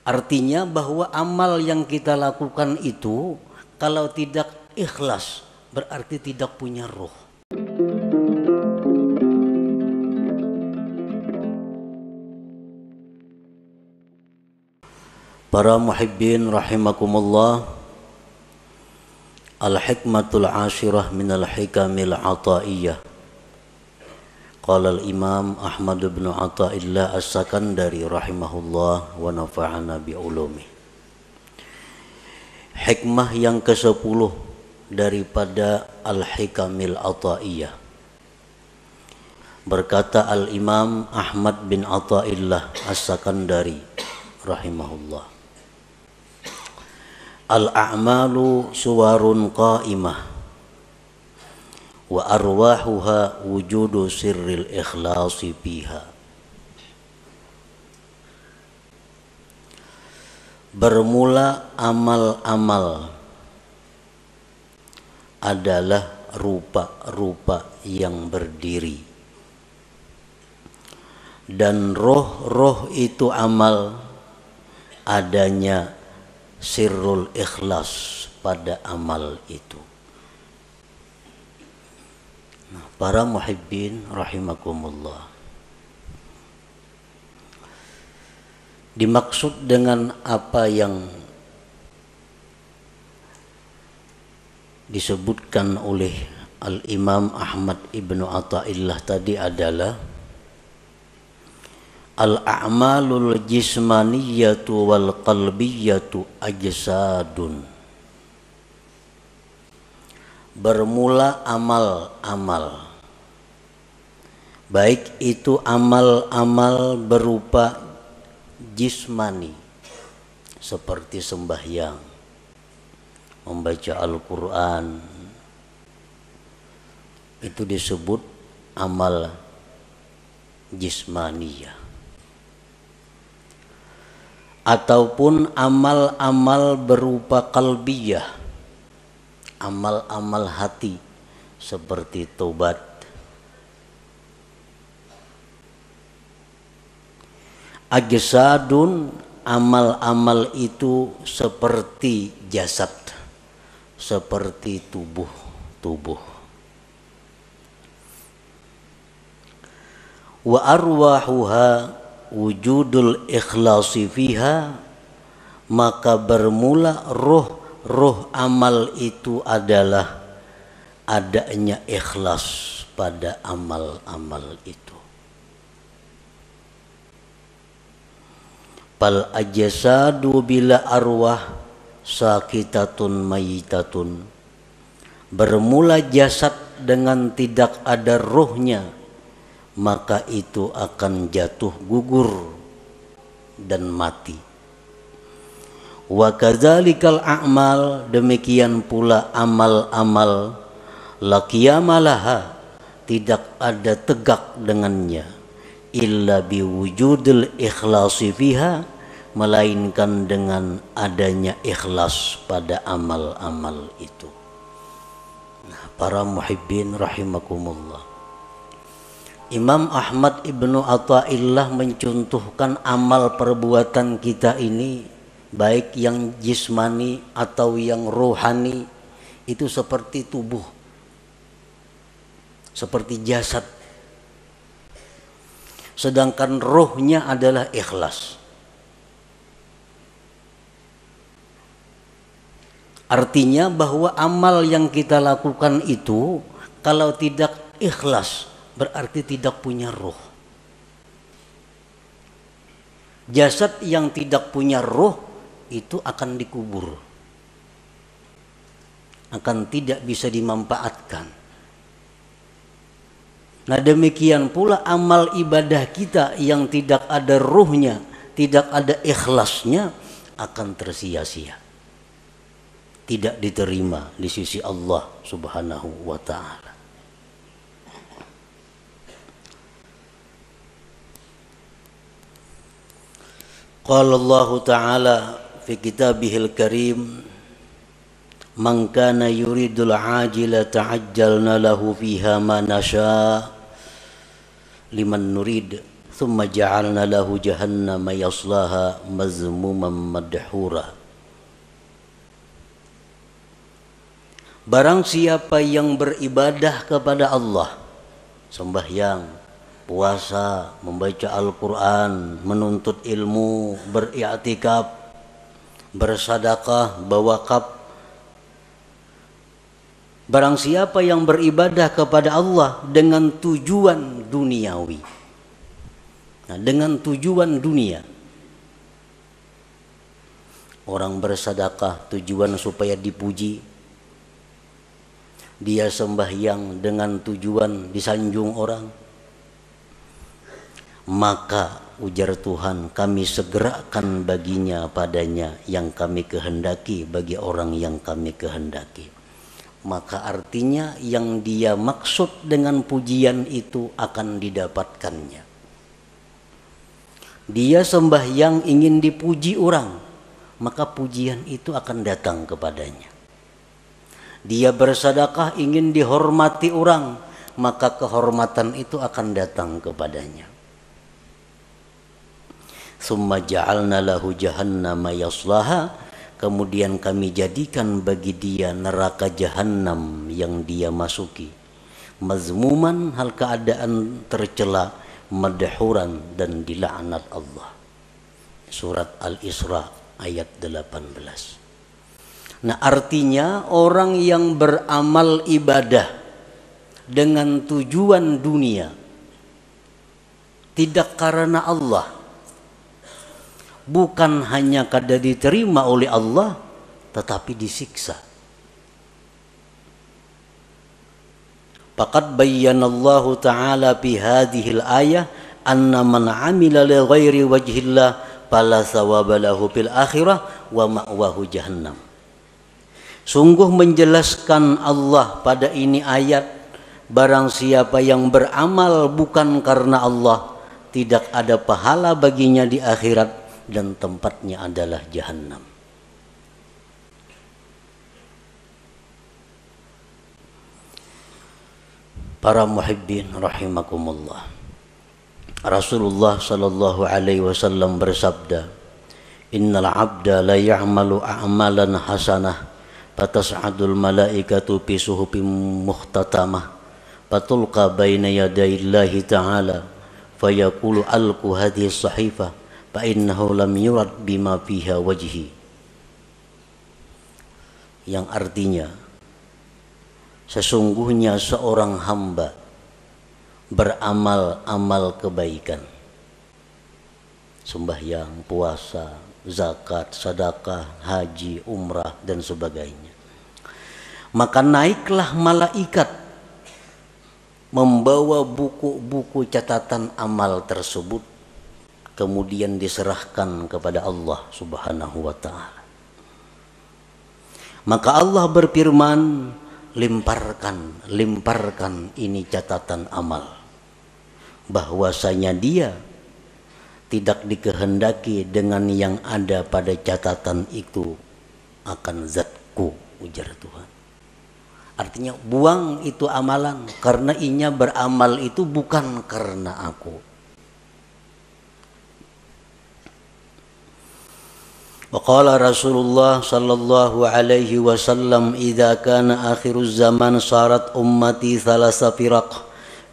Artinya bahwa amal yang kita lakukan itu kalau tidak ikhlas berarti tidak punya ruh. Para muhibbin rahimakumullah, al-hikmatul ashirah minal hikamil ataiyah. Qala al-imam Ahmad bin Athaillah as-Sakandari rahimahullah wa nafa'ana bi'ulumi. Hikmah yang ke-10 daripada al-hikamil ataiyah. Berkata al-imam Ahmad bin Athaillah as-Sakandari rahimahullah, al-a'malu suwarun qa'imah wa arwahuha wujudu sirril ikhlasi fiha. Bermula amal-amal adalah rupa-rupa yang berdiri, dan roh-roh itu amal adanya sirrul ikhlas pada amal itu. Nah, para muhibbin rahimakumullah, dimaksud dengan apa yang disebutkan oleh Al-Imam Ahmad ibnu Athaillah tadi adalah al-a'malul jismaniyatu wal qalbiyatu ajsadun. Bermula amal-amal, baik itu amal-amal berupa jismani seperti sembahyang, membaca Al-Quran, itu disebut amal jismaniyah. Ataupun amal-amal berupa qalbiyah, amal-amal hati seperti tobat, ajsadun, amal-amal itu seperti jasad, seperti tubuh. Wa arwahuha wujudul ikhlasi fiha, maka bermula roh amal itu adalah adanya ikhlas pada amal-amal itu. Fal ajsadu bila arwah sakitatun mayitatun. Bermula jasad dengan tidak ada rohnya, maka itu akan jatuh gugur dan mati. Wa kadzalikal a'mal, demikian pula amal-amal, la qiyamalaha, tidak ada tegak dengannya, illa biwujudil ikhlasi fiha, melainkan dengan adanya ikhlas pada amal-amal itu. Nah, para muhibbin rahimakumullah, Imam Ahmad ibnu Athaillah mencontohkan amal perbuatan kita ini, baik yang jismani atau yang rohani, itu seperti tubuh, seperti jasad. Sedangkan rohnya adalah ikhlas. Artinya bahwa amal yang kita lakukan itu kalau tidak ikhlas berarti tidak punya roh. Jasad yang tidak punya roh itu akan dikubur, akan tidak bisa dimanfaatkan. Nah, demikian pula amal ibadah kita yang tidak ada ruhnya, tidak ada ikhlasnya, akan tersia-sia, tidak diterima di sisi Allah Subhanahu wa ta'ala. Qala Allah ta'ala fi kitabihil karim, man kana yuridul ajila ta'ajjalna lahu fiha ma nasha liman nurid thumma ja'alna lahu jahannama yaslaha mazmuman madhura. Barang siapa yang beribadah kepada Allah, sembahyang, puasa, membaca Al-Quran, menuntut ilmu, beriktikaf, bersadaqah, berwakaf. Barang siapa yang beribadah kepada Allah dengan tujuan duniawi, nah, dengan tujuan dunia. Orang bersedekah tujuan supaya dipuji. Dia sembahyang dengan tujuan disanjung orang. Maka ujar Tuhan, kami segerakan baginya padanya yang kami kehendaki bagi orang yang kami kehendaki. Maka artinya yang dia maksud dengan pujian itu akan didapatkannya. Dia sembahyang ingin dipuji orang, maka pujian itu akan datang kepadanya. Dia bersedekah ingin dihormati orang, maka kehormatan itu akan datang kepadanya. Summa ja'alna lahu jahannama yaslaha, kemudian kami jadikan bagi dia neraka jahanam yang dia masuki. Mazmuman, hal keadaan tercela, madhuran, dan dilaknat Allah. Surat Al-Isra ayat 18. Nah, artinya orang yang beramal ibadah dengan tujuan dunia, tidak karena Allah, bukan hanya kada diterima oleh Allah, tetapi disiksa. Faqad bayyanallahu ta'ala fi hadhil ayah anna man 'amila li ghairi wajhillah fala thawaba lahu fil akhirah wa ma'wahu jahannam. Sungguh menjelaskan Allah pada ini ayat, barang siapa yang beramal bukan karena Allah, tidak ada pahala baginya di akhirat dan tempatnya adalah jahannam. Para muhibbin rahimakumullah, Rasulullah sallallahu alaihi wasallam bersabda, innal abda la ya'malu a'malan hasanah fatas'adul malaikatu fi suhufin muhtatamah fatulqa baina yadayillahi ta'ala fayaqulu alqu hadhihi as-sahifah fa innahu lam yurad bima fiha wajhi. Yang artinya, sesungguhnya seorang hamba beramal amal kebaikan, sembahyang, puasa, zakat, sedekah, haji, umrah, dan sebagainya. Maka naiklah malaikat membawa buku-buku catatan amal tersebut, kemudian diserahkan kepada Allah Subhanahu wa ta'ala. Maka Allah berfirman, limparkan ini catatan amal, bahwasanya dia tidak dikehendaki dengan yang ada pada catatan itu akan zatku, ujar Tuhan. Artinya buang itu amalan, karena inya beramal itu bukan karena aku. Waqala Rasulullah sallallahu alaihi wasallam, idza kana akhiruz zaman sarat ummati thalasa firaq,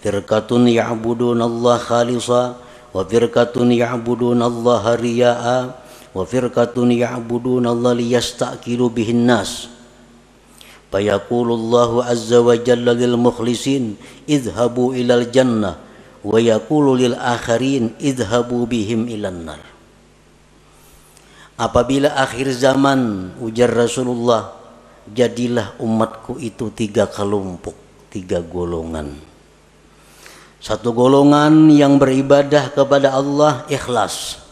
firqatun ya'buduna Allah khalisa, wa firqatun ya'buduna Allah riya'a, wa firqatun ya'buduna Allah liyastaqilu bihin nas. Fayaqulu Allahu azza wa jalla lil mukhlisin idhabu ilal jannah, wa yaqulu lil akharin idhabu bihim ilan nar. Apabila akhir zaman, ujar Rasulullah, jadilah umatku itu 3 kelompok, 3 golongan. Satu golongan yang beribadah kepada Allah ikhlas.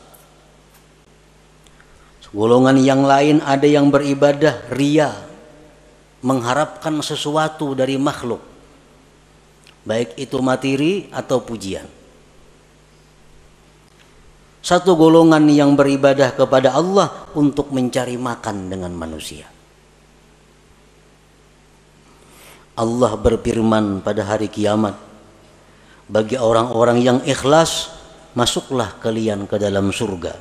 Golongan yang lain ada yang beribadah riya, mengharapkan sesuatu dari makhluk, baik itu materi atau pujian. Satu golongan yang beribadah kepada Allah untuk mencari makan dengan manusia. Allah berfirman pada hari kiamat, bagi orang-orang yang ikhlas, masuklah kalian ke dalam surga.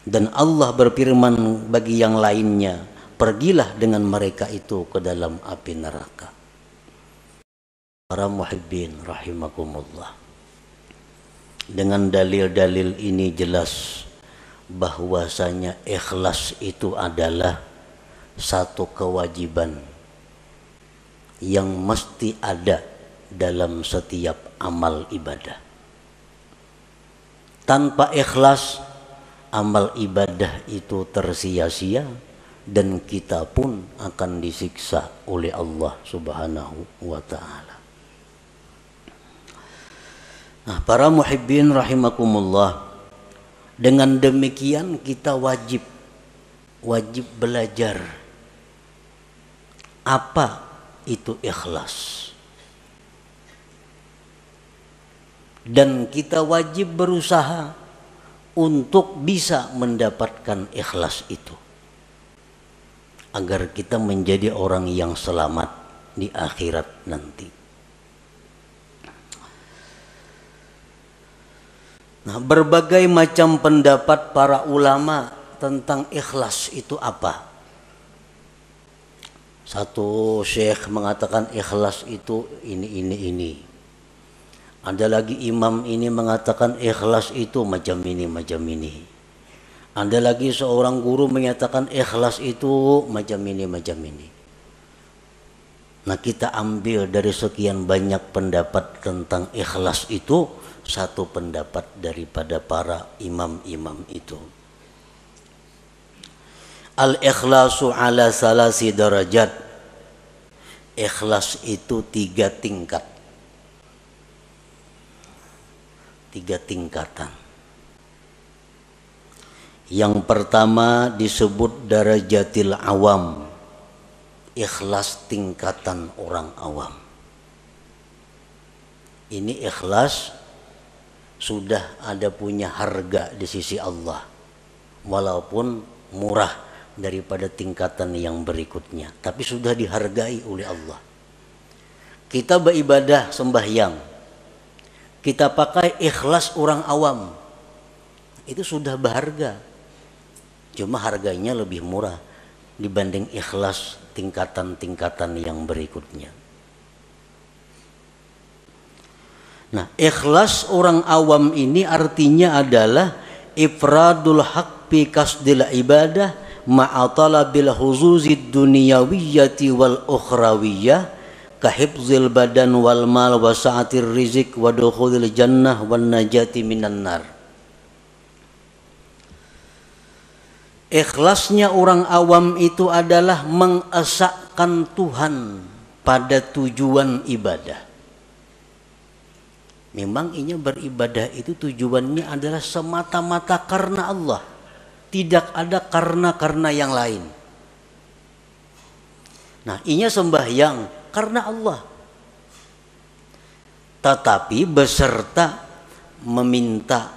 Dan Allah berfirman bagi yang lainnya, pergilah dengan mereka itu ke dalam api neraka. Para muhibbin rahimakumullah. Dengan dalil-dalil ini jelas bahwasanya ikhlas itu adalah satu kewajiban yang mesti ada dalam setiap amal ibadah. Tanpa ikhlas, amal ibadah itu tersia-sia dan kita pun akan disiksa oleh Allah Subhanahu wa ta'ala. Nah, para muhibbin rahimakumullah, dengan demikian kita wajib belajar apa itu ikhlas. Dan kita wajib berusaha untuk bisa mendapatkan ikhlas itu, agar kita menjadi orang yang selamat di akhirat nanti. Nah, berbagai macam pendapat para ulama tentang ikhlas itu apa. Satu syekh mengatakan ikhlas itu ini. Ada lagi imam ini mengatakan ikhlas itu macam ini. Ada lagi seorang guru menyatakan ikhlas itu macam ini. Nah, kita ambil dari sekian banyak pendapat tentang ikhlas itu satu pendapat daripada para imam-imam itu. Al-ikhlasu ala salasi darajat. Ikhlas itu 3 tingkat. 3 tingkatan. Yang pertama disebut darajatil awam. Ikhlas tingkatan orang awam. Ini ikhlas sudah ada punya harga di sisi Allah, walaupun murah daripada tingkatan yang berikutnya, tapi sudah dihargai oleh Allah. Kita beribadah sembahyang, kita pakai ikhlas orang awam, itu sudah berharga, cuma harganya lebih murah dibanding ikhlas tingkatan-tingkatan yang berikutnya. Nah, ikhlas orang awam ini artinya adalah ifradul haq bi kasdil ibadah ma'a talabil huzuzid dunyawiyyati wal ukhrawiyyah ka hifzil badan wal mal wa sa'atir rizq wa dukhulil jannah wan najati minan nar. Ikhlasnya orang awam itu adalah mengesahkan Tuhan pada tujuan ibadah. Memang inya beribadah itu tujuannya adalah semata-mata karena Allah, tidak ada karena yang lain. Nah, inya sembahyang karena Allah, tetapi beserta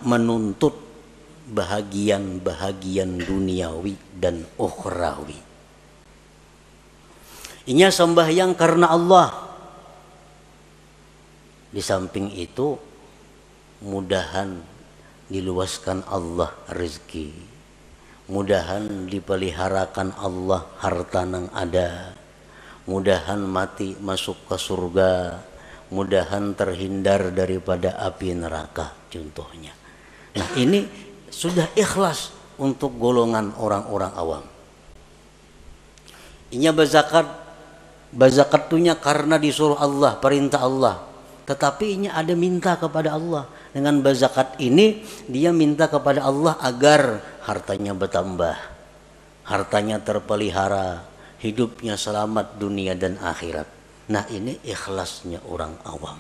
menuntut bahagian duniawi dan ukhrawi. Inya sembahyang karena Allah. Di samping itu, mudahan diluaskan Allah rezeki, mudahan dipeliharakan Allah harta nang ada, mudahan mati masuk ke surga, mudahan terhindar daripada api neraka contohnya. Nah, ini sudah ikhlas untuk golongan orang-orang awam. Inya bazakatunya karena disuruh Allah, perintah Allah. Tetapi ini ada minta kepada Allah. Dengan berzakat ini dia minta kepada Allah agar hartanya bertambah, hartanya terpelihara, hidupnya selamat dunia dan akhirat. Nah, ini ikhlasnya orang awam.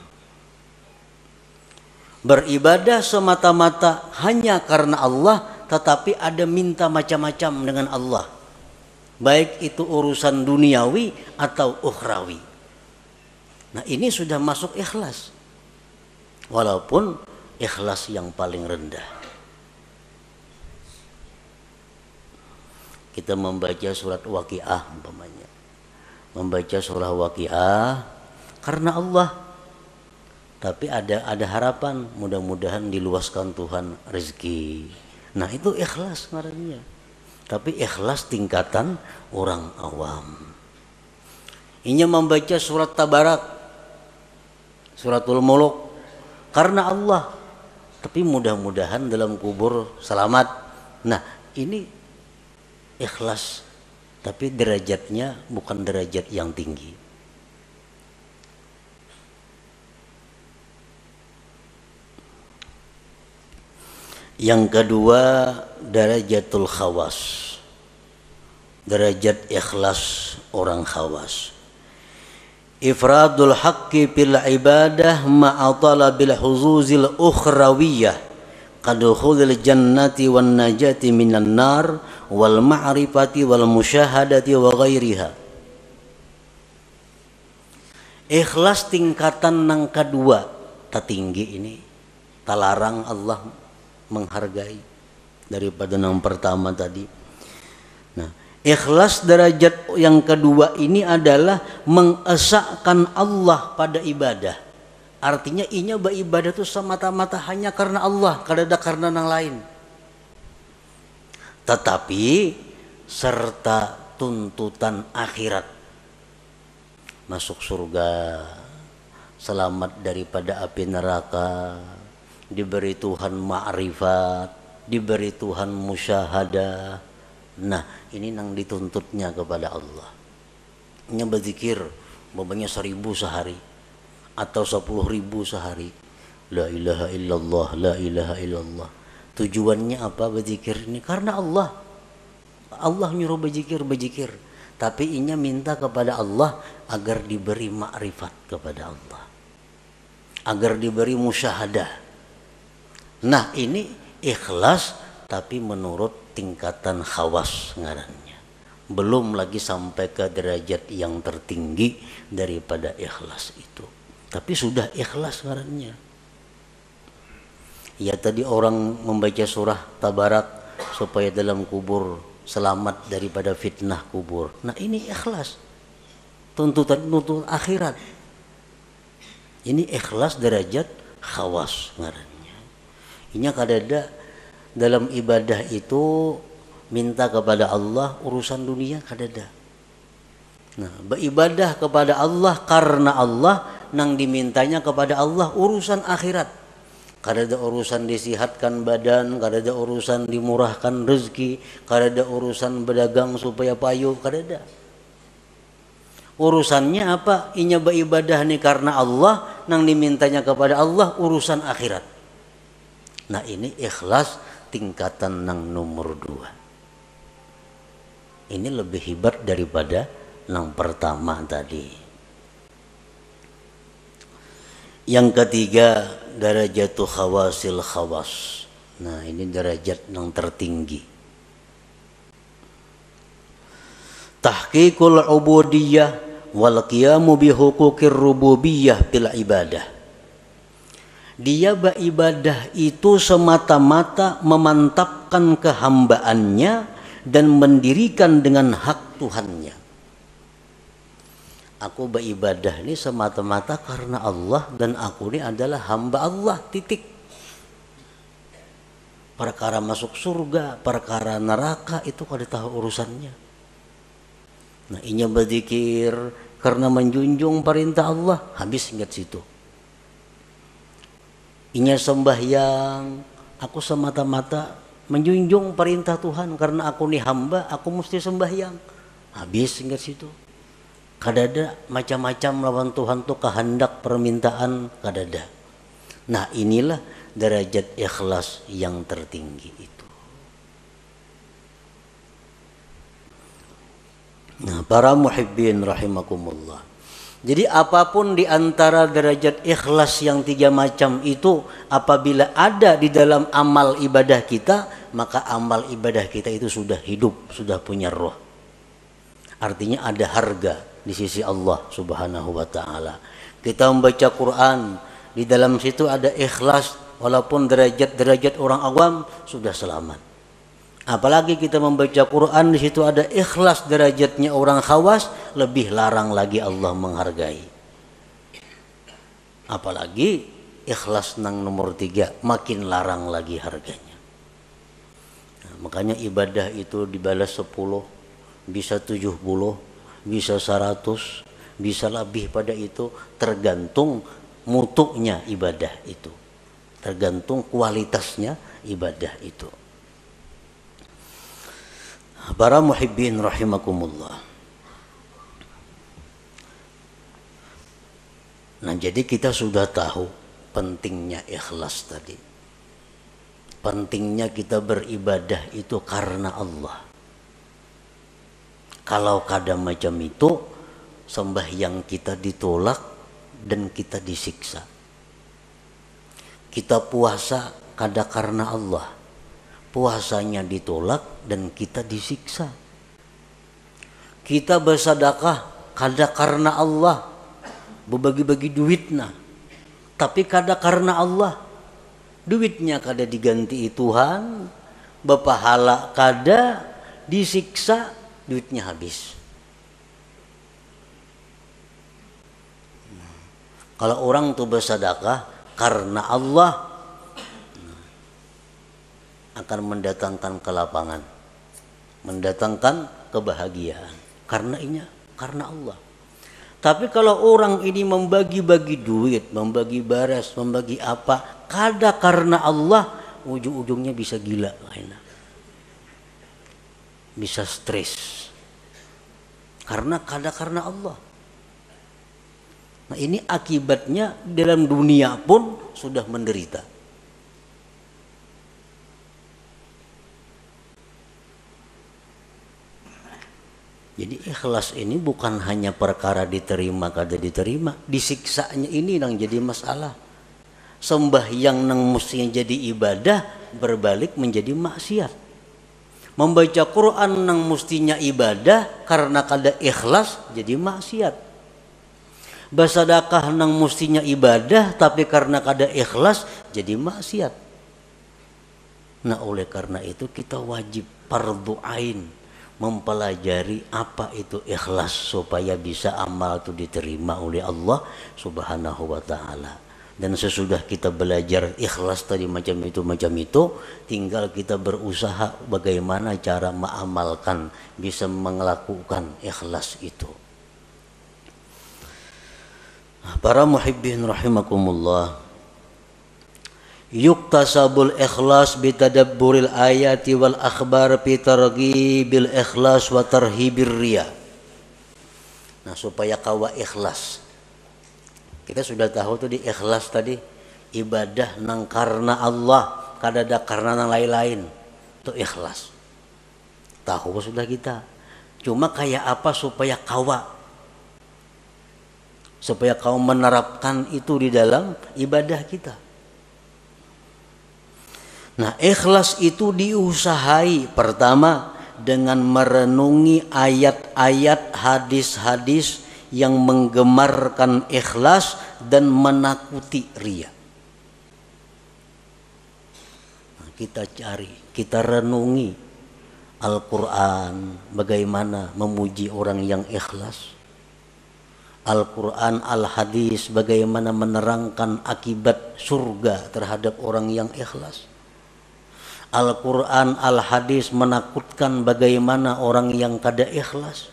Beribadah semata-mata hanya karena Allah, tetapi ada minta macam-macam dengan Allah, baik itu urusan duniawi atau ukhrawi. Nah, ini sudah masuk ikhlas, walaupun ikhlas yang paling rendah. Kita membaca surat Waqiah umpamanya, membaca surah Waqiah karena Allah, tapi ada harapan, mudah-mudahan diluaskan Tuhan rezeki. Nah itu ikhlas ngarannya. Tapi ikhlas tingkatan orang awam. Inya membaca surat Tabarak, suratul Muluk karena Allah, tapi mudah-mudahan dalam kubur selamat. Nah ini ikhlas, tapi derajatnya bukan derajat yang tinggi. Yang kedua, darajatul khawas, derajat ikhlas orang khawas. Ifradul haqqi fil ibadah ma'a talabil huzuzil ukhrawiyah kadukhulil jannati wan najati minan nar wal ma'rifati wal musyahadati wa ghairiha. Ikhlas tingkatan yang kedua tertinggi ini, talarang Allah menghargai daripada yang pertama tadi. Nah, ikhlas derajat yang kedua ini adalah mengesahkan Allah pada ibadah. Artinya inya beribadah itu semata-mata hanya karena Allah, kada karena yang lain. Tetapi serta tuntutan akhirat, masuk surga, selamat daripada api neraka, diberi Tuhan ma'rifat, diberi Tuhan musyahadah. Nah ini yang dituntutnya kepada Allah. Nya berzikir babanya 1000 sehari atau 10.000 sehari, la ilaha illallah, la ilaha illallah. Tujuannya apa berzikir ini? Karena Allah. Allah nyuruh berzikir. Tapi inya minta kepada Allah agar diberi ma'rifat kepada Allah, agar diberi musyahadah. Nah ini ikhlas tapi menurut tingkatan khawas ngarannya. Belum lagi sampai ke derajat yang tertinggi daripada ikhlas itu. Tapi sudah ikhlas ngarannya. Ya tadi orang membaca surah Tabarak supaya dalam kubur selamat daripada fitnah kubur. Nah ini ikhlas. Tuntutan akhirat. Ini ikhlas derajat khawas ngarannya. Inya kadada dalam ibadah itu minta kepada Allah urusan dunia kadada. Nah, beribadah kepada Allah karena Allah, nang dimintanya kepada Allah urusan akhirat. Kadada urusan disihatkan badan, kadada urusan dimurahkan rezeki, kadada urusan berdagang supaya payu, kadada. Urusannya apa? Inya beribadah nih karena Allah, nang dimintanya kepada Allah urusan akhirat. Nah ini ikhlas tingkatan yang nomor 2. Ini lebih hebat daripada yang pertama tadi. Yang ketiga, darajatul khawasil khawas. Nah ini derajat yang tertinggi. Tahqiqul ubudiyah wal qiyamu bi huquqir rububiyah fil ibadah. Dia beribadah itu semata-mata memantapkan kehambaannya dan mendirikan dengan hak Tuhannya. Aku beribadah ini semata-mata karena Allah dan aku ini adalah hamba Allah, titik. Perkara masuk surga, perkara neraka itu kada tahu urusannya. Nah inya berzikir karena menjunjung perintah Allah, habis ingat situ. Inya sembahyang, aku semata-mata menjunjung perintah Tuhan karena aku nih hamba, aku mesti sembahyang. Habis ingat situ. Kadada macam-macam lawan Tuhan tuh kehendak permintaan kadada. Nah inilah derajat ikhlas yang tertinggi itu. Nah para muhibbin rahimakumullah. Jadi apapun di antara derajat ikhlas yang 3 macam itu apabila ada di dalam amal ibadah kita, maka amal ibadah kita itu sudah hidup, sudah punya roh. Artinya ada harga di sisi Allah Subhanahu wa taala. Kita membaca Quran, di dalam situ ada ikhlas, walaupun derajat-derajat orang awam sudah selamat. Apalagi kita membaca Quran, di situ ada ikhlas derajatnya orang khawas, lebih larang lagi Allah menghargai. Apalagi ikhlas nang nomor 3 makin larang lagi harganya. Nah, makanya ibadah itu dibalas 10, bisa 70, bisa 100, bisa lebih pada itu, tergantung mutunya ibadah itu, tergantung kualitasnya ibadah itu. Para muhibbin rahimakumullah. Nah, jadi kita sudah tahu pentingnya ikhlas tadi. Pentingnya kita beribadah itu karena Allah. Kalau kada macam itu, sembahyang kita ditolak dan kita disiksa. Kita puasa kada karena Allah, puasanya ditolak dan kita disiksa. Kita bersedekah kada karena Allah, berbagi-bagi duitnya, tapi kada karena Allah, duitnya kada diganti Tuhan, berpahala kada, disiksa, duitnya habis. Kalau orang tuh bersedekah karena Allah, akan mendatangkan kelapangan, mendatangkan kebahagiaan, karena Allah. Tapi kalau orang ini membagi-bagi duit, membagi baras, membagi apa, kada karena Allah, ujung-ujungnya bisa gila, bisa stres, karena kada karena Allah. Nah, ini akibatnya dalam dunia pun sudah menderita. Jadi ikhlas ini bukan hanya perkara diterima kada diterima, disiksanya ini yang jadi masalah. Sembahyang nang mestinya jadi ibadah berbalik menjadi maksiat. Membaca Quran nang mestinya ibadah karena kada ikhlas jadi maksiat. Bersedekah nang mestinya ibadah tapi karena kada ikhlas jadi maksiat. Nah, oleh karena itu kita wajib fardhu ain mempelajari apa itu ikhlas supaya bisa amal itu diterima oleh Allah Subhanahu wa taala. Dan sesudah kita belajar ikhlas tadi macam itu, tinggal kita berusaha bagaimana cara mengamalkan, bisa melakukan ikhlas itu. Para muhibbin rahimakumullah, yuktasabul ikhlas bitadabburil ayati wal akhbar bi targhibil ikhlas wa tarhibir riya. Nah, supaya kawa ikhlas, kita sudah tahu tuh di ikhlas tadi, ibadah nang karena Allah, kada ada karena nang lain-lain, itu ikhlas. Tahu sudah kita. Cuma kayak apa supaya kau menerapkan itu di dalam ibadah kita. Nah, ikhlas itu diusahai pertama dengan merenungi ayat-ayat, hadis-hadis yang menggemarkan ikhlas dan menakuti riya. Nah, kita cari, kita renungi Al-Quran, bagaimana memuji orang yang ikhlas. Al-Quran, Al-Hadis, bagaimana menerangkan akibat surga terhadap orang yang ikhlas. Al-Quran, Al-Hadis menakutkan bagaimana orang yang kada ikhlas.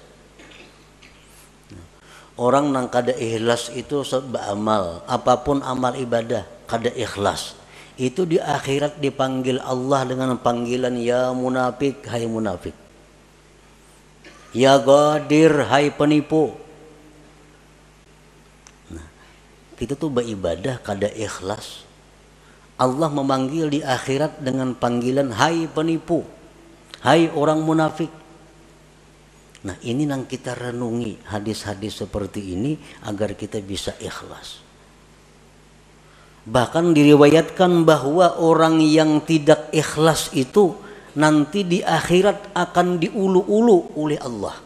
Orang yang kada ikhlas itu beramal, apapun amal ibadah, kada ikhlas. Itu di akhirat dipanggil Allah dengan panggilan ya munafik, hai munafik. Ya ghadir, hai penipu. Nah, kita tuh beribadah kada ikhlas. Allah memanggil di akhirat dengan panggilan hai penipu, hai orang munafik. Nah, ini yang kita renungi hadis-hadis seperti ini agar kita bisa ikhlas. Bahkan diriwayatkan bahwa orang yang tidak ikhlas itu nanti di akhirat akan diulu-ulu oleh Allah,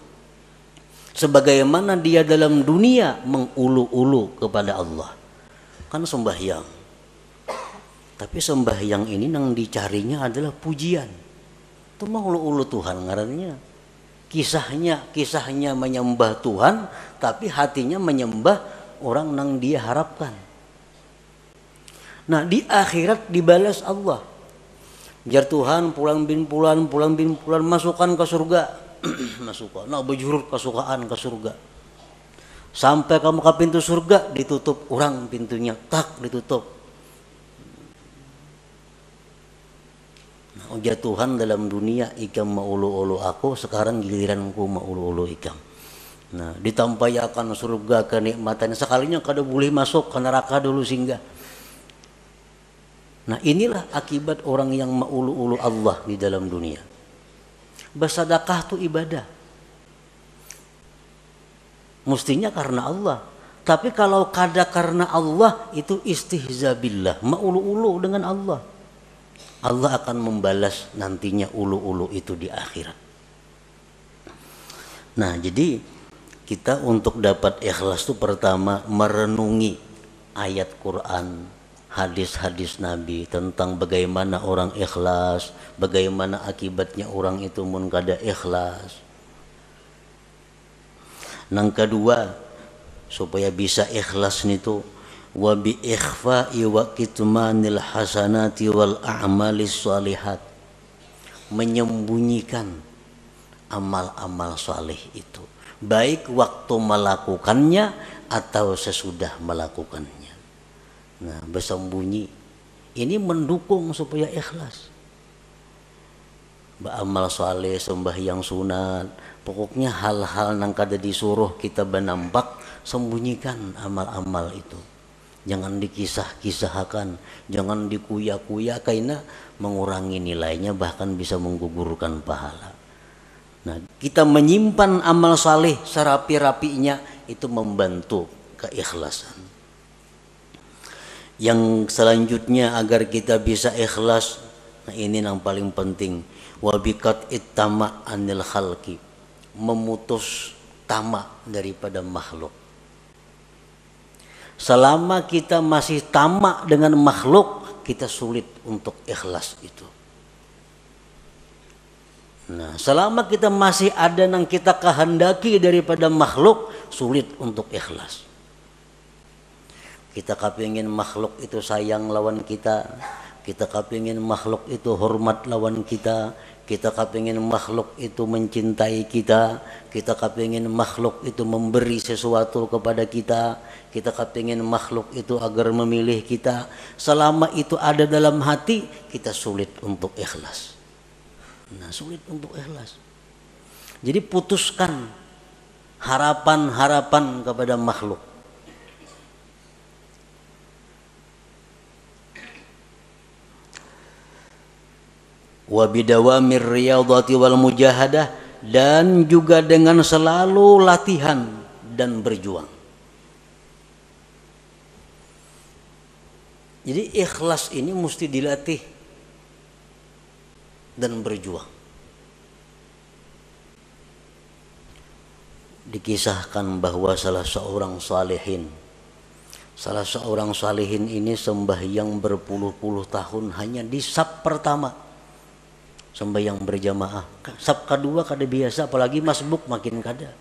sebagaimana dia dalam dunia mengulu-ulu kepada Allah. Kan sembahyang, tapi sembahyang ini yang dicarinya adalah pujian. Itu mah ulu-ulu Tuhan ngarannya. Kisahnya menyembah Tuhan, tapi hatinya menyembah orang yang dia harapkan. Nah di akhirat dibalas Allah. Jar Tuhan pulang bin pulan masukkan ke surga. Masukkan. Nah bejurut kesukaan ke surga. Sampai kamu ke pintu surga ditutup orang pintunya, tak ditutup. Nah, ujar Tuhan dalam dunia ikam maulu-ulu aku, sekarang giliranku maulu-ulu ikam. Nah, ditampayakan surga kenikmatan sekalinya kada boleh masuk ke neraka dulu singgah. Nah, inilah akibat orang yang maulu-ulu Allah di dalam dunia. Bersedekah itu ibadah. Mestinya karena Allah. Tapi kalau kada karena Allah itu istihza billah, maulu-ulu dengan Allah. Allah akan membalas nantinya ulu-ulu itu di akhirat. Nah, jadi kita untuk dapat ikhlas itu pertama merenungi ayat Quran, hadis-hadis Nabi tentang bagaimana orang ikhlas, bagaimana akibatnya orang itu mun kada ikhlas. Yang kedua, supaya bisa ikhlas itu wa bi ikhfa'i wa kitmanil hasanati wal a'malis shalihat, menyembunyikan amal-amal saleh itu, baik waktu melakukannya atau sesudah melakukannya. Nah, bersembunyi ini mendukung supaya ikhlas. Beramal saleh, sembahyang sunat, pokoknya hal-hal yang kada disuruh kita benampak, sembunyikan amal-amal itu. Jangan dikisah-kisahkan, jangan dikuya-kuya karena mengurangi nilainya, bahkan bisa menggugurkan pahala. Nah, kita menyimpan amal saleh serapi-rapinya itu membantu keikhlasan. Yang selanjutnya agar kita bisa ikhlas, nah ini yang paling penting, wabikat ittama anil khalqi, memutus tamak daripada makhluk. Selama kita masih tamak dengan makhluk, kita sulit untuk ikhlas itu. Nah, selama kita masih ada yang kita kehendaki daripada makhluk, sulit untuk ikhlas. Kita kepingin makhluk itu sayang lawan kita kepingin makhluk itu hormat lawan kita kepingin makhluk itu mencintai kita kepingin makhluk itu memberi sesuatu kepada kita kepingin makhluk itu agar memilih kita. Selama itu ada dalam hati, kita sulit untuk ikhlas. Nah, sulit untuk ikhlas. Jadi putuskan harapan-harapan kepada makhluk. Wa bidawamir riyadhati wal mujahadah, dan juga dengan selalu latihan dan berjuang. Jadi ikhlas ini mesti dilatih dan berjuang. Dikisahkan bahwa salah seorang salihin ini sembahyang berpuluh-puluh tahun hanya di saf pertama, sembahyang berjamaah. Saf kedua kada biasa, apalagi masbuk makin kada.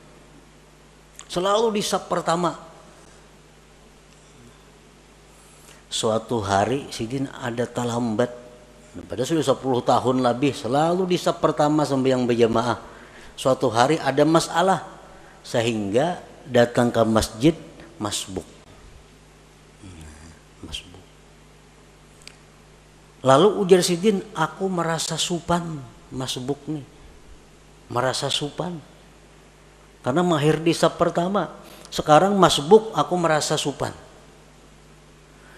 Selalu di saf pertama. Suatu hari sidin ada talambat, padahal sudah 10 tahun lebih selalu di saf pertama sembahyang berjamaah. Suatu hari ada masalah sehingga datang ke masjid masbuk. Lalu ujar sidin, aku merasa supan masbuk nih, merasa supan karena mahir di saf pertama. Sekarang masbuk aku merasa supan.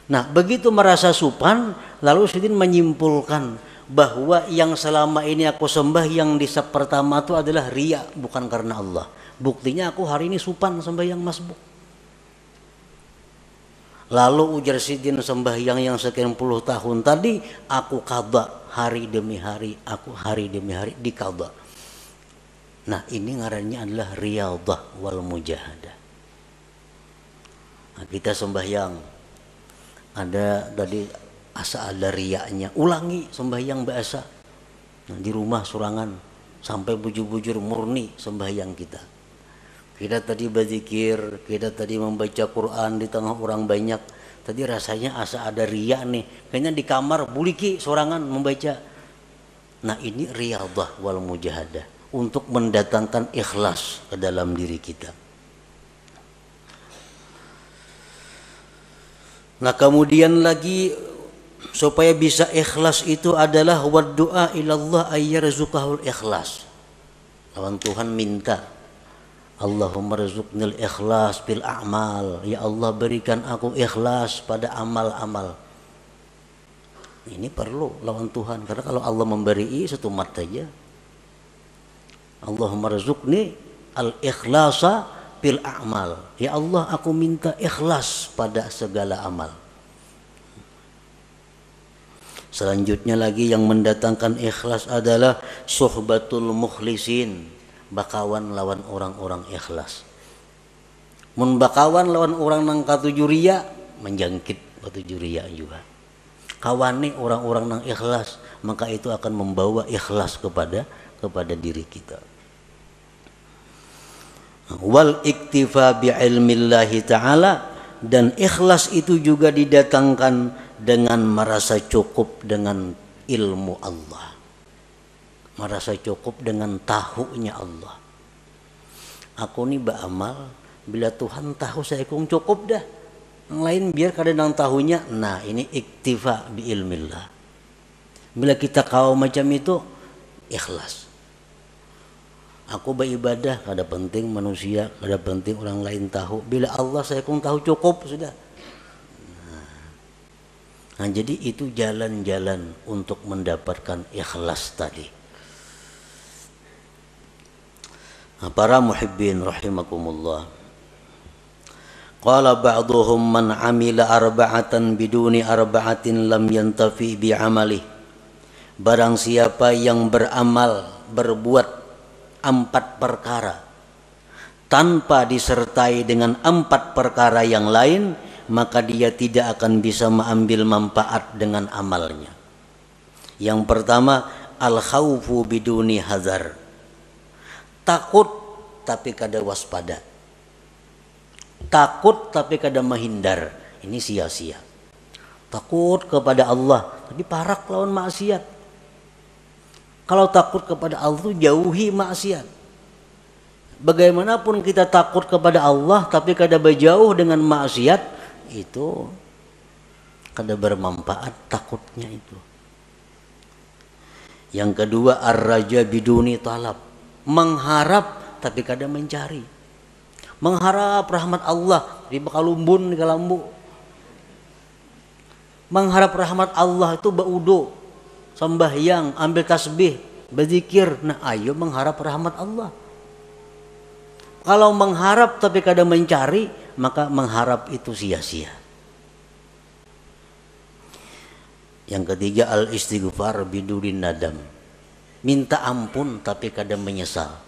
Nah, begitu merasa supan, lalu sidin menyimpulkan bahwa yang selama ini aku sembah yang di saf pertama itu adalah riya, bukan karena Allah. Buktinya aku hari ini supan sembahyang masbuk. Lalu ujar sidin, sembahyang yang sekian puluh tahun tadi aku qadha hari demi hari, aku hari demi hari diqadha. Nah, ini ngarannya adalah riyadhah wal mujahadah. Nah, kita sembahyang ada tadi asa ada riyanya, ulangi sembahyang biasa. Nah, di rumah surangan sampai bujur-bujur murni sembahyang kita. Kita tadi berzikir, kita tadi membaca Quran di tengah orang banyak, tadi rasanya asa ada riya nih, kayaknya di kamar buliki sorangan membaca. Nah ini riyadhah wal mujahadah, untuk mendatangkan ikhlas ke dalam diri kita. Nah kemudian lagi supaya bisa ikhlas itu adalah wad du'a ilallah ayyarzuqahul ikhlas. Lawan Tuhan minta, Allahumma rzuqnil ikhlas bil a'mal, ya Allah berikan aku ikhlas pada amal-amal. Ini perlu lawan Tuhan, karena kalau Allah memberi satu mat saja. Allahumma rzuqni al ikhlasa bil a'mal, ya Allah aku minta ikhlas pada segala amal. Selanjutnya lagi yang mendatangkan ikhlas adalah suhbatul mukhlisin, bakawan lawan orang-orang ikhlas. Mun bakawan lawan orang nang katujuria menjangkit katujuria juga. Kawani orang-orang nang ikhlas, maka itu akan membawa ikhlas kepada diri kita. Wal iktifa bi ilmillahi ta'ala, dan ikhlas itu juga didatangkan dengan merasa cukup dengan ilmu Allah, merasa cukup dengan tahunya Allah. Aku nih beramal bila Tuhan tahu saya kung cukup dah, yang lain biar kadang tahunya. Nah ini iktifa bi ilmillah. Bila kita kau macam itu ikhlas. Aku beribadah kada penting manusia, kada penting orang lain tahu. Bila Allah saya kung tahu cukup sudah. Nah jadi itu jalan-jalan untuk mendapatkan ikhlas tadi. Nah, para muhibbin rahimakumullah. Qala ba'duhum man amila arba'atan biduni arba'atin lam yantafi bi'amali. Barang siapa yang beramal, berbuat 4 perkara tanpa disertai dengan 4 perkara yang lain, maka dia tidak akan bisa mengambil manfaat dengan amalnya. Yang pertama, al khaufu biduni hazar, takut tapi kada waspada, takut tapi kada menghindar. Ini sia-sia. Takut kepada Allah tapi parak lawan maksiat. Kalau takut kepada Allah itu jauhi maksiat. Bagaimanapun kita takut kepada Allah tapi kada berjauh dengan maksiat, itu kada bermanfaat takutnya itu. Yang kedua, ar-raja biduni talab, mengharap tapi kada mencari. Mengharap rahmat Allah di bakalumbun di kalambu. Mengharap rahmat Allah itu baudo, sembahyang, ambil tasbih, berzikir. Nah ayo mengharap rahmat Allah. Kalau mengharap tapi kada mencari, maka mengharap itu sia-sia. Yang ketiga, al istighfar bidurin nadam, minta ampun tapi kada menyesal.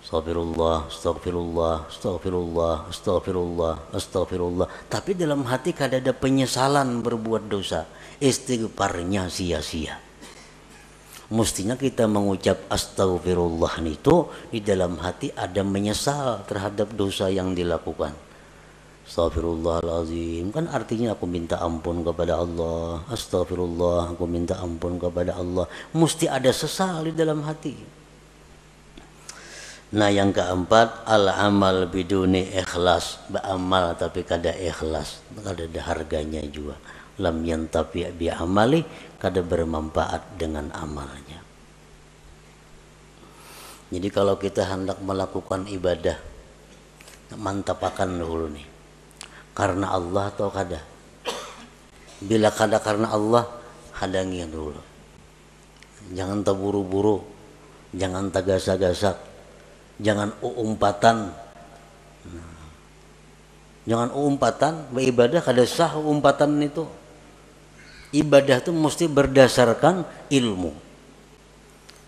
Astagfirullah, astagfirullah, astagfirullah, astagfirullah, astagfirullah, tapi dalam hati kada ada penyesalan berbuat dosa. Istighfarnya sia-sia. Mestinya kita mengucap astagfirullah itu di dalam hati ada menyesal terhadap dosa yang dilakukan. Astagfirullahaladzim, kan artinya aku minta ampun kepada Allah. Astagfirullah, aku minta ampun kepada Allah. Mesti ada sesal di dalam hati. Nah yang keempat, al-amal biduni ikhlas, beramal tapi kada ikhlas, kada ada harganya juga. Lam yantafi bi amali, kada bermanfaat dengan amalnya. Jadi kalau kita hendak melakukan ibadah, mantapakan dulu nih, karena Allah atau kada. Bila kada karena Allah, hadangi dulu. Jangan terburu-buru, jangan tagasak-gasak, jangan umpatan. Jangan umpatan, beribadah kada sah umpatan itu. Ibadah itu mesti berdasarkan ilmu.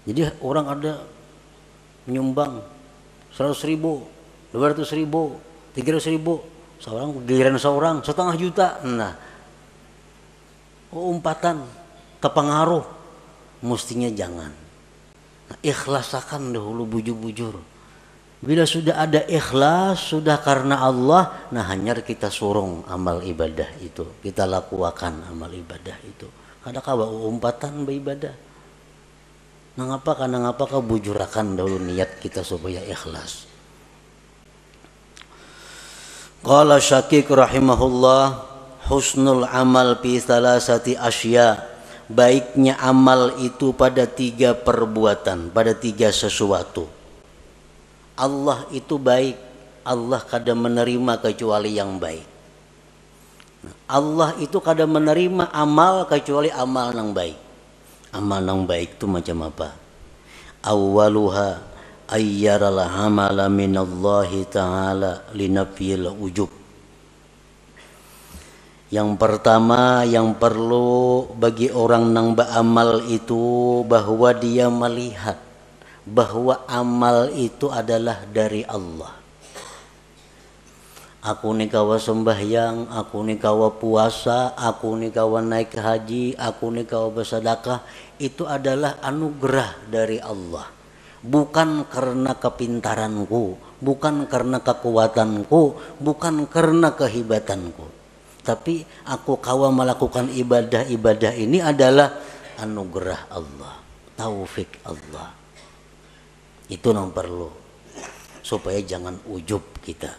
Jadi orang ada menyumbang 100.000, 200.000, 300.000, seorang giliran seorang 1,5 juta. Nah, umpatan kepengaruh mestinya jangan. Nah, ikhlasakan dahulu bujur-bujur. Bila sudah ada ikhlas, sudah karena Allah, nah hanya kita surung amal ibadah itu, kita lakukan amal ibadah itu. Kada kawa umpatan beribadah. Karena ngapa kau bujurakan dahulu niat kita supaya ikhlas. Qala Syakik rahimahullah, husnul amal fi salasati asya. Baiknya amal itu pada 3 perbuatan, pada 3 sesuatu. Allah itu baik, Allah kada menerima kecuali yang baik. Allah itu kada menerima amal kecuali amal yang baik. Amal yang baik itu macam apa? Awwaluha ayyaral amala minallahi ta'ala linafyil ujub. Yang pertama yang perlu bagi orang nang beramal itu bahwa dia melihat bahwa amal itu adalah dari Allah. Aku ni kawa sembahyang, aku ni kawa puasa, aku ni kawa naik haji, aku ni kawa bersedekah, itu adalah anugerah dari Allah. Bukan karena kepintaranku, bukan karena kekuatanku, bukan karena kehebatanku. Tapi aku kawa melakukan ibadah-ibadah ini adalah anugerah Allah, taufik Allah. Itu yang perlu supaya jangan ujub kita.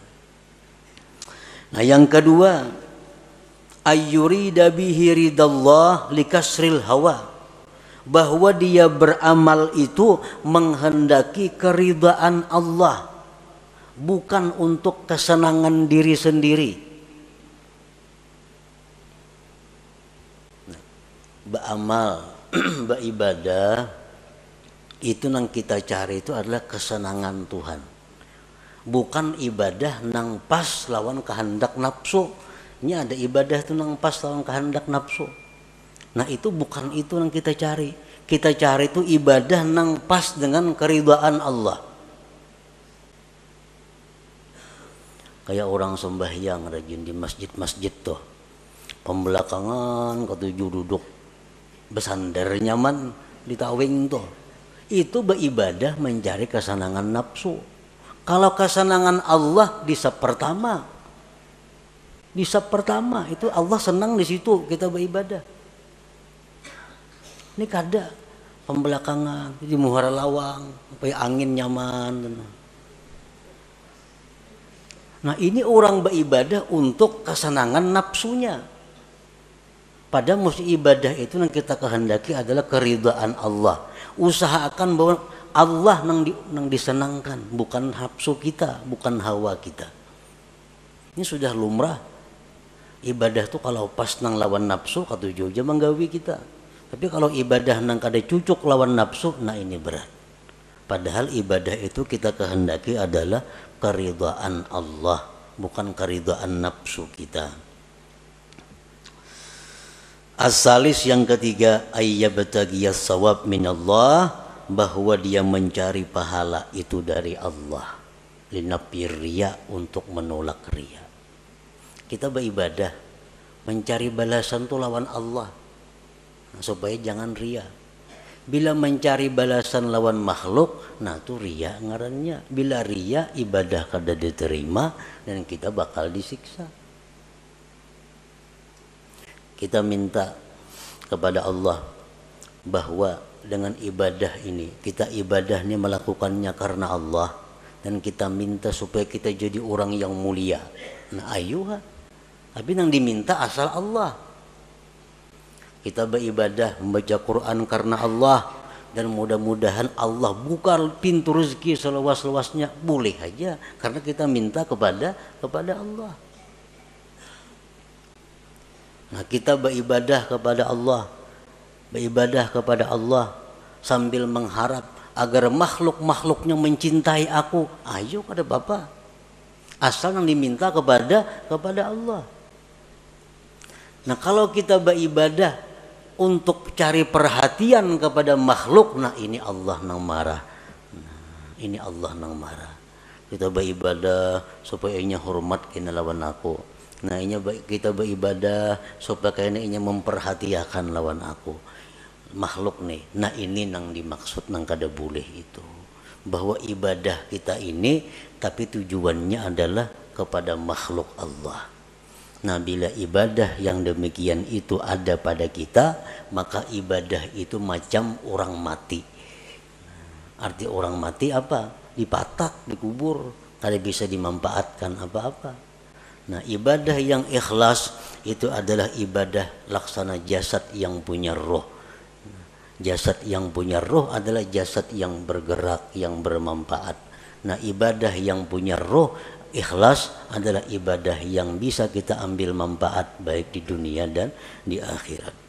Nah yang kedua, ayyurida bihi ridallah likasril hawa, bahwa dia beramal itu menghendaki keridhaan Allah, bukan untuk kesenangan diri sendiri. Beramal, beribadah itu nang kita cari itu adalah kesenangan Tuhan, bukan ibadah nang pas lawan kehendak nafsu. Ini ada ibadah itu nang pas lawan kehendak nafsu. Nah itu bukan itu yang kita cari. Kita cari itu ibadah nang pas dengan keridhaan Allah. Kayak orang sembahyang rajin di masjid-masjid tuh, pembelakangan ketujuh duduk bersandar nyaman di tawing tuh. Itu beribadah mencari kesenangan nafsu. Kalau kesenangan Allah di sab pertama itu Allah senang di situ kita beribadah. Ini kada pembelakangan di muhara lawang supaya angin nyaman. Nah ini orang beribadah untuk kesenangan nafsunya. Padahal mesti ibadah itu yang kita kehendaki adalah keridhaan Allah. Usahakan bahwa Allah nang disenangkan, bukan nafsu kita, bukan hawa kita. Ini sudah lumrah. Ibadah tuh kalau pas nang lawan nafsu katuju aja menggawi kita. Tapi kalau ibadah nang kada cucuk lawan nafsu, nah ini berat. Padahal ibadah itu kita kehendaki adalah keridhaan Allah, bukan keridhaan nafsu kita. As-salis yang ketiga, ayyabtagiyas sawab minallah, bahwa dia mencari pahala itu dari Allah. Linafir riya, untuk menolak riya. Kita beribadah mencari balasan itu lawan Allah, nah, supaya jangan riya. Bila mencari balasan lawan makhluk, nah itu riya ngarannya. Bila riya, ibadah kada diterima dan kita bakal disiksa. Kita minta kepada Allah bahwa dengan ibadah ini, kita ibadah ini melakukannya karena Allah, dan kita minta supaya kita jadi orang yang mulia. Nah ayuha, tapi yang diminta asal Allah. Kita beribadah membaca Quran karena Allah, dan mudah-mudahan Allah buka pintu rezeki seluas-luasnya, boleh aja karena kita minta kepada Allah. Nah kita beribadah kepada Allah sambil mengharap agar makhluk-makhluknya mencintai aku. Ayo kada Bapak, asal yang diminta kepada Allah. Nah kalau kita beribadah untuk cari perhatian kepada makhluk, nah ini Allah nang marah. Ini Allah nang marah. Kita beribadah supaya inya hormat kena lawan aku. Nah ini kita beribadah supaya kayaknya memperhatikan lawan aku, makhluk nih. Nah ini nang dimaksud nang kada boleh itu. bahwa ibadah kita ini tapi tujuannya adalah kepada makhluk Allah. Nah, bila ibadah yang demikian itu ada pada kita, maka ibadah itu macam orang mati. Arti orang mati apa? Dipatak, dikubur, tidak bisa dimanfaatkan apa-apa. Nah, ibadah yang ikhlas itu adalah ibadah laksana jasad yang punya roh. Jasad yang punya roh adalah jasad yang bergerak, yang bermanfaat. Nah, ibadah yang punya roh ikhlas adalah ibadah yang bisa kita ambil manfaat baik di dunia dan di akhirat.